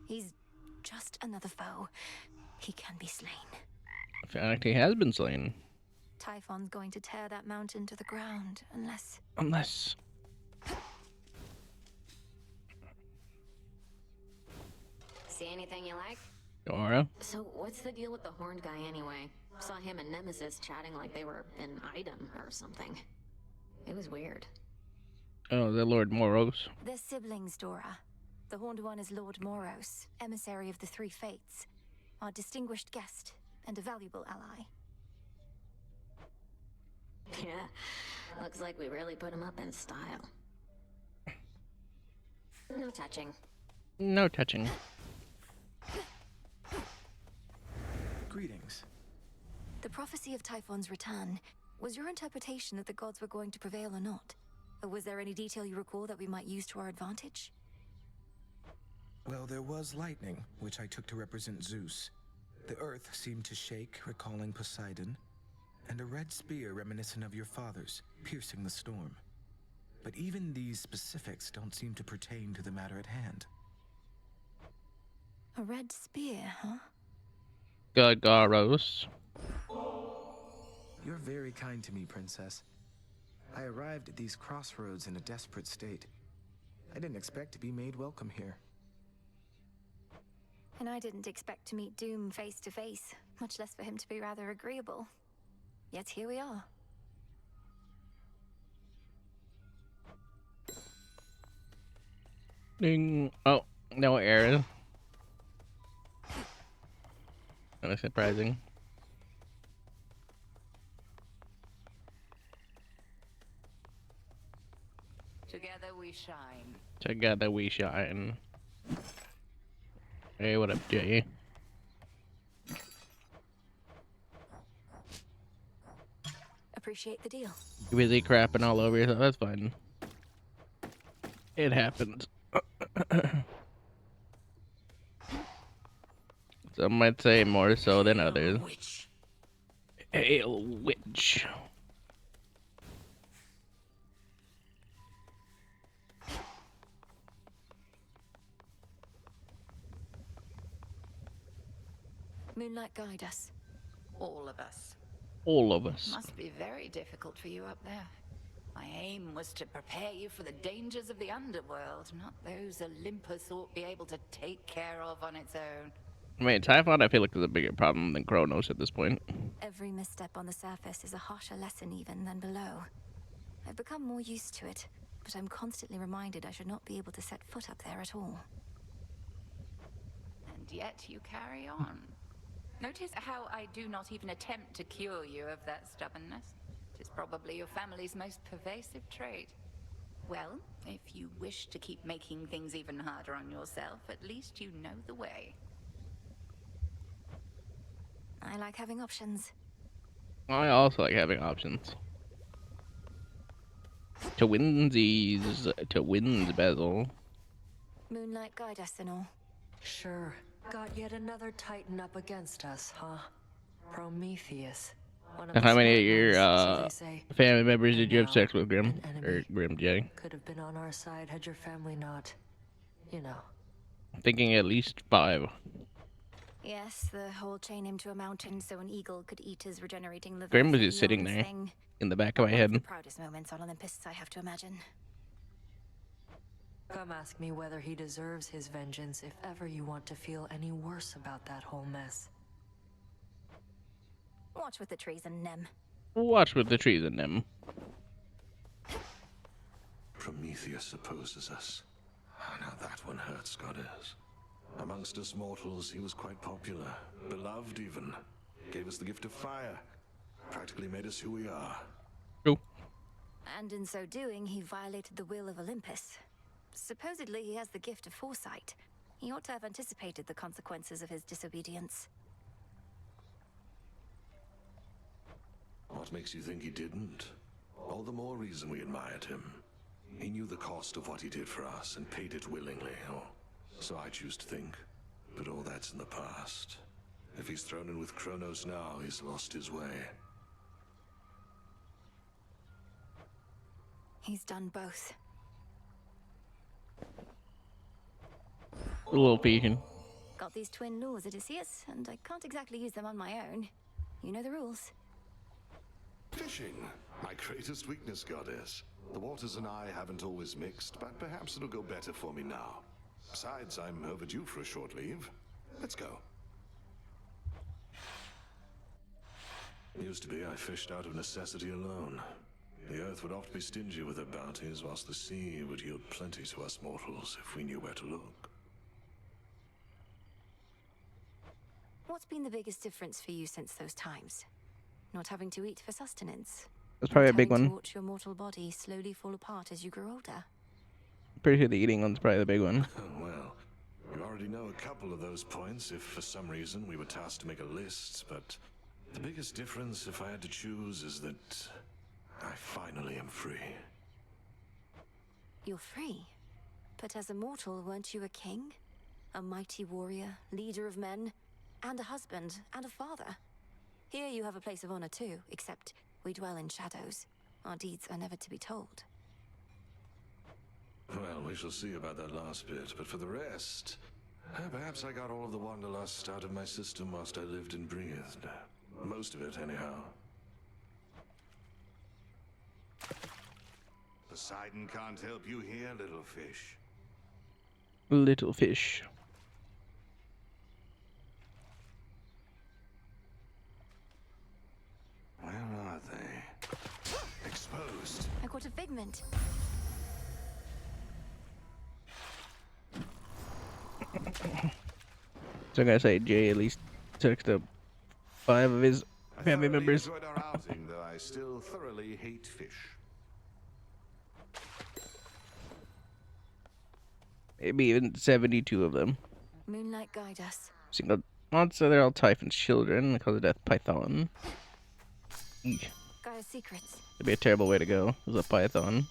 He's just another foe. He can be slain. In fact, he has been slain. Typhon's going to tear that mountain to the ground, unless... Unless... See anything you like? Dora? So, what's the deal with the horned guy anyway? Saw him and Nemesis chatting like they were an item or something. It was weird. Oh, the Lord Moros. They're siblings, Dora. The Horned One is Lord Moros, emissary of the Three Fates, our distinguished guest and a valuable ally. Yeah, looks like we really put him up in style. No touching. No touching. Greetings. The prophecy of Typhon's return, was your interpretation that the gods were going to prevail or not? Or was there any detail you recall that we might use to our advantage? Well, there was lightning, which I took to represent Zeus. The earth seemed to shake, recalling Poseidon, and a red spear reminiscent of your father's, piercing the storm. But even these specifics don't seem to pertain to the matter at hand. A red spear, huh? Gargaros. You're very kind to me, Princess. I arrived at these crossroads in a desperate state. I didn't expect to be made welcome here. And I didn't expect to meet Doom face to face, much less for him to be rather agreeable. Yet here we are. Ding. Oh, no error. That was surprising. Together we shine. Together we shine. Hey, what up, Jay? Appreciate the deal. You busy crapping all over yourself? That's fine. It happens. Some might say more so than others. Witch. Hail, witch. Moonlight, guide us. All of us. All of us. Must be very difficult for you up there. My aim was to prepare you for the dangers of the underworld, not those Olympus ought be able to take care of on its own. I mean, Typhon, I feel like is a bigger problem than Kronos at this point. Every misstep on the surface is a harsher lesson even than below. I've become more used to it, but I'm constantly reminded I should not be able to set foot up there at all. And yet you carry on. Notice how I do not even attempt to cure you of that stubbornness. It is probably your family's most pervasive trait. Well, if you wish to keep making things even harder on yourself, at least you know the way. I like having options. I also like having options. To winsies, to wins bezel. Moonlight, guide us and all. Sure. Got yet another Titan up against us, huh? Prometheus. One of And the how many of smart your ones, so they say. family members did you have now, sex with, Grim? an enemy. Or Grim J? Could have been on our side had your family not, you know. I'm thinking at least 5. Yes, the whole chain him to a mountain so an eagle could eat his regenerating liver. Grim was is just a sitting beyond there thing. in the back of my One of head. the proudest moments on Olympus, I have to imagine. Come ask me whether he deserves his vengeance if ever you want to feel any worse about that whole mess. Watch with the treason, Nem. Watch with the trees in them. Prometheus opposes us. Now that one hurts, goddess. Amongst us mortals, he was quite popular, beloved even. Gave us the gift of fire. Practically made us who we are. True. And in so doing, he violated the will of Olympus. Supposedly, he has the gift of foresight. He ought to have anticipated the consequences of his disobedience. What makes you think he didn't? All the more reason we admired him. He knew the cost of what he did for us and paid it willingly, or so I choose to think. But all that's in the past. If he's thrown in with Kronos now, he's lost his way. He's done both. A little peeking. Got these twin laws, Odysseus, and I can't exactly use them on my own. You know the rules. Fishing, my greatest weakness, goddess. The waters and I haven't always mixed, but perhaps it'll go better for me now. Besides, I'm overdue for a short leave. Let's go. Used to be I fished out of necessity alone. The earth would oft be stingy with her bounties, whilst the sea would yield plenty to us mortals if we knew where to look. What's been the biggest difference for you since those times? Not having to eat for sustenance? That's probably a Not big having one. to watch your mortal body slowly fall apart as you grow older? Pretty sure the eating one's probably the big one. Well, you already know a couple of those points if for some reason we were tasked to make a list, but the biggest difference, if I had to choose, is that I finally am free. You're free. But as a mortal, weren't you a king? A mighty warrior, leader of men, and a husband, and a father. Here you have a place of honor too, except we dwell in shadows. Our deeds are never to be told. Well, we shall see about that last bit, but for the rest, perhaps I got all of the wanderlust out of my system whilst I lived and breathed. Most of it, anyhow. Poseidon can't help you here, little fish. Little fish. Where are they? Exposed. I got a figment. So I'm gonna say Jay at least took up 5 of his family members. I enjoyed our outing, though I still thoroughly hate fish. Maybe even 72 of them. Moonlight guide us. Single monster, they're all Typhon's children. They call the death python. Eesh. Gaia's secrets. It'd be a terrible way to go as a python.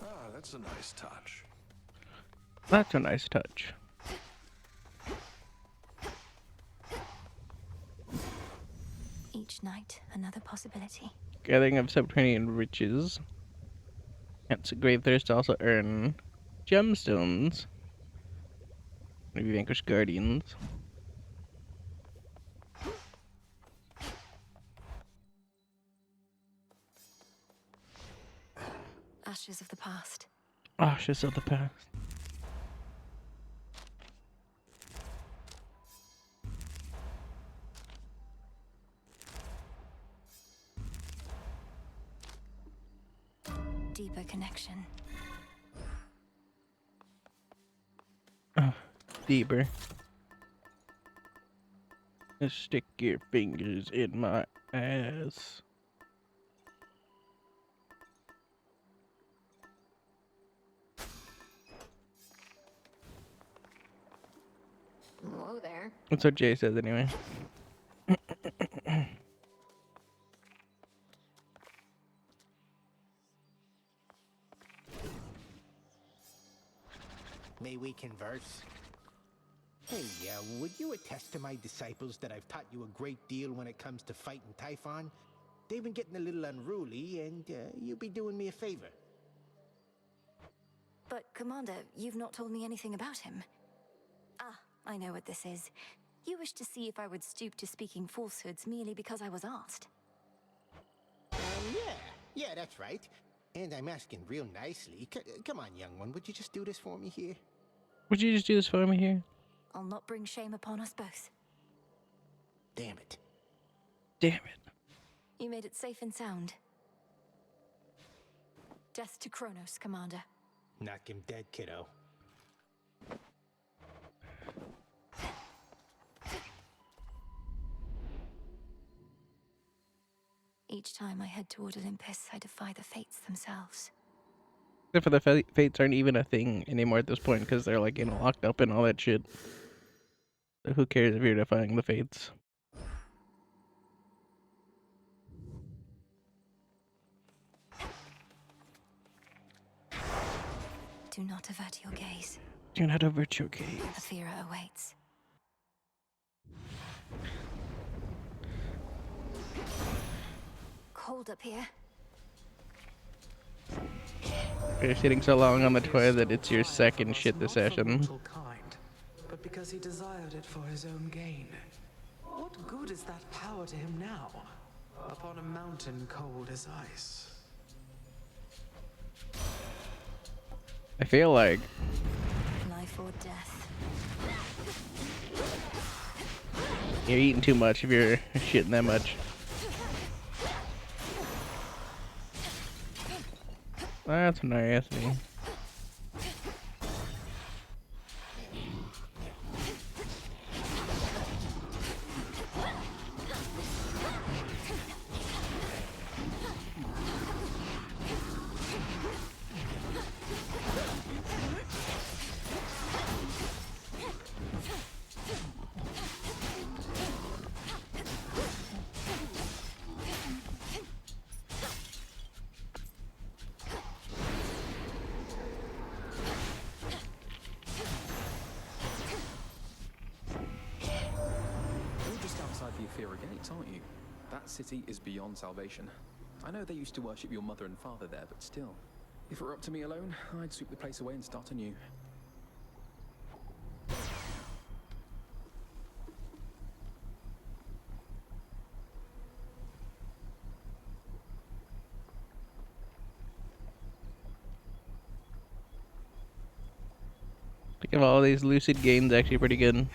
Ah, that's a nice touch. That's a nice touch. Each night, another possibility. Gathering of subterranean riches. Hence, grave thirst also earn gemstones. Maybe vanquish guardians. Ashes of the past. Ashes of the past. Deeper connection. Deeper. Just stick your fingers in my ass. Whoa there. That's what Jay says anyway. May we converse? Hey, would you attest to my disciples that I've taught you a great deal when it comes to fighting Typhon? They've been getting a little unruly, and you'd be doing me a favor. But, Commander, you've not told me anything about him. Ah, I know what this is. You wish to see if I would stoop to speaking falsehoods merely because I was asked. Yeah, that's right. And I'm asking real nicely. Come on, young one, would you just do this for me here? Would you just do this for me here? I'll not bring shame upon us both. Damn it. Damn it. You made it safe and sound. Death to Kronos, Commander. Knock him dead, kiddo. Each time I head toward Olympus, I defy the fates themselves. Except for the fates aren't even a thing anymore at this point because they're like, locked up and all that shit. So who cares if you're defying the fates? Do not avert your gaze. Do not avert your gaze. Athera awaits. cold up here. You're sitting so long on the toy that it's your second shit this session. Kind, but because he desired it for his own gain. What good is that power to him now, upon a mountain cold as ice? I feel like Life or death. you're eating too much if you're shitting that much. That's nasty. Aren't you? That city is beyond salvation. I know they used to worship your mother and father there, but still. If it were up to me alone, I'd sweep the place away and start anew. Think of all these lucid gains actually pretty good.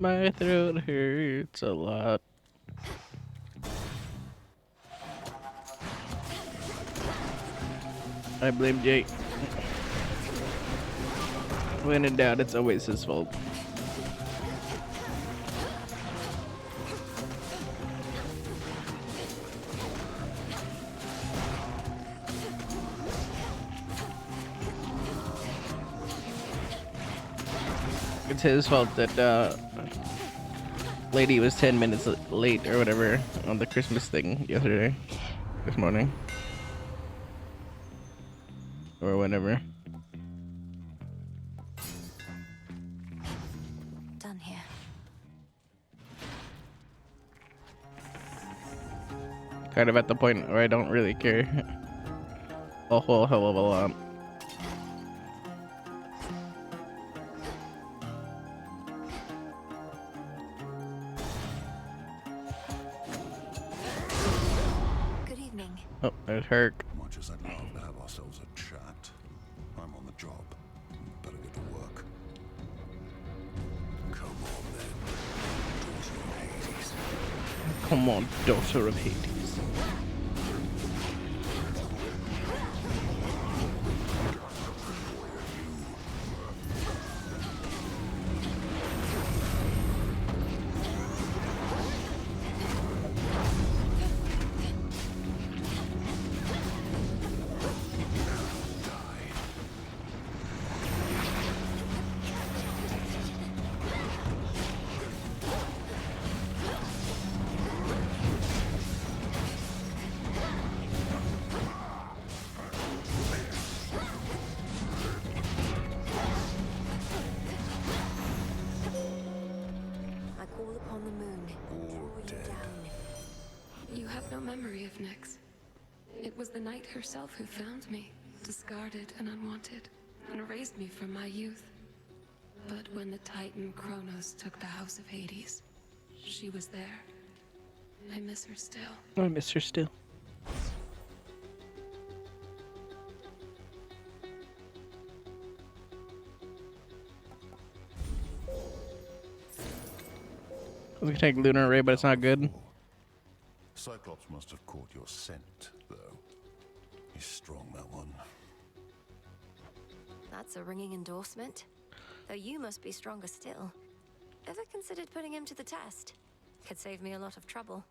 My throat hurts a lot. I blame Jake. When in doubt, it's always his fault. It's his fault that lady was 10 minutes late or whatever on the Christmas thing this morning, or whenever. Done here. Kind of at the point where I don't really care a whole hell of a lot. Oh, there's Herc. Much as I'd love to have ourselves a chat, I'm on the job. Better get to work. Come on then, daughter of Hades. Come on, daughter of Hades. Herself who found me, discarded and unwanted, and raised me from my youth. But when the Titan Kronos took the House of Hades, she was there. I miss her still. I miss her still. I was gonna take Lunar Ray, but it's not good. Cyclops must have caught your scent, though. He's strong, that one. That's a ringing endorsement. Though you must be stronger still. Ever considered putting him to the test? Could save me a lot of trouble.